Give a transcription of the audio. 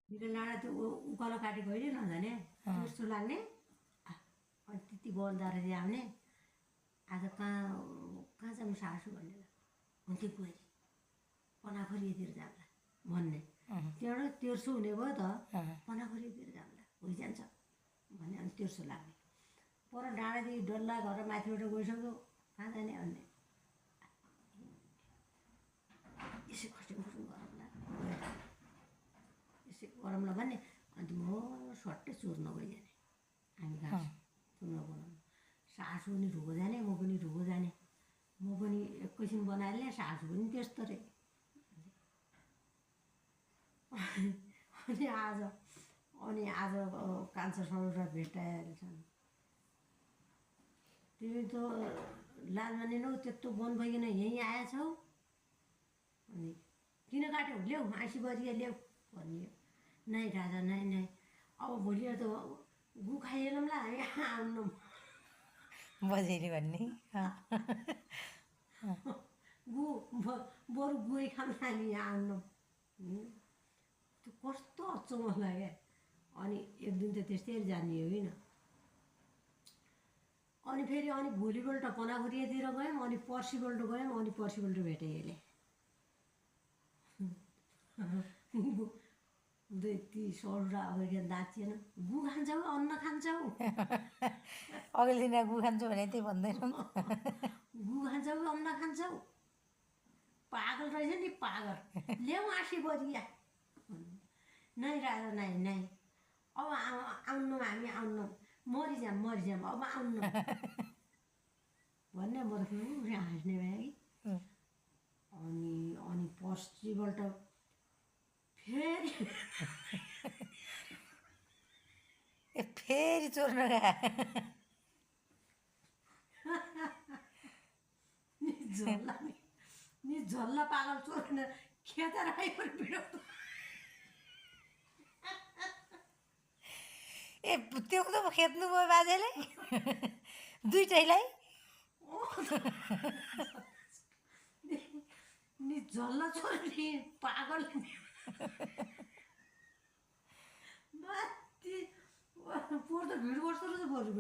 निकै डाँडा त्यो उकालो काटेको होइन नजाने त्यस्तो लाग्ने अनि त्यति बोल्दा रहेछ आउने आज कहाँ कहाँ जानु सासु भन्ने अनि त्यो गएँ पनाखरीतिर जाउँला भन्ने त्यहाँबाट तेर्सो हुने भयो त पनाखरीतिर जाउँला भइजान्छ भन्ने अनि तेर्सो लाग्ने पर डाँडादेखि डल्ला घर माथिबाट गइसक्यो कहाँ जाने भन्ने यसै खर्चुङ खर्चुङ गरौँला यसै गरौँला भन्ने अन्त म सट्टै चुर्न गइजाने हामी घाँस चुर्न बनाउनु सासु पनि ढुको जाने म पनि ढुको जाने म पनि एकैछिन बनाइहाल्ने सासु पनि त्यस्तो रे अनि आज कान्छा सौरा भेटाइहाल्छन् तिमी त लाज मानिनौ त्यत्रो वन भइकन यहीँ आएछौ अनि किन काट्यौ ल्याऊ हाँसी बजिया ल्याऊ भनियो नै राजा नै नै अब भोलि त गु खाइहालौँला हामी आउनु बजेली भन्ने गु बरु गुई खाऊँ हामी यहाँ आउनु त्यो कस्तो अचम्म लाग्यो अनि एक दिन त त्यस्तै जाने होइन अनि फेरि अनि भोलिपल्ट पनाखुरीतिर गयौँ अनि पर्सिपल्ट गयौँ अनि पर्सिपल्ट भेटेँ यसले ती सौरा अगाडि दाँचिएन गु खान्छौ अन्न खान्छौ अघिल्लो दिन गु खान्छु भने त्यही भन्दैनौ गु खान्छौ अन्न खान्छौ पागल रहेछ नि पागल ल्याऊ आँसी बरिया नै राजा नै नै अब आउनु हामी आउनु मरिजाम अब आउनु भन्ने म त हाँस्ने भएँ कि अनि पर्सिपल्ट फेरि फेरि चोर्न गए नि झल्ला पागल चोर्न खेतेर आइपर भिडाउँछ ए त्यो त खेद्नु भयो बाजेले दुइटैलाई नि झल्ला छोड्ने पागल पोहोर त भिड गर्छ रहेछ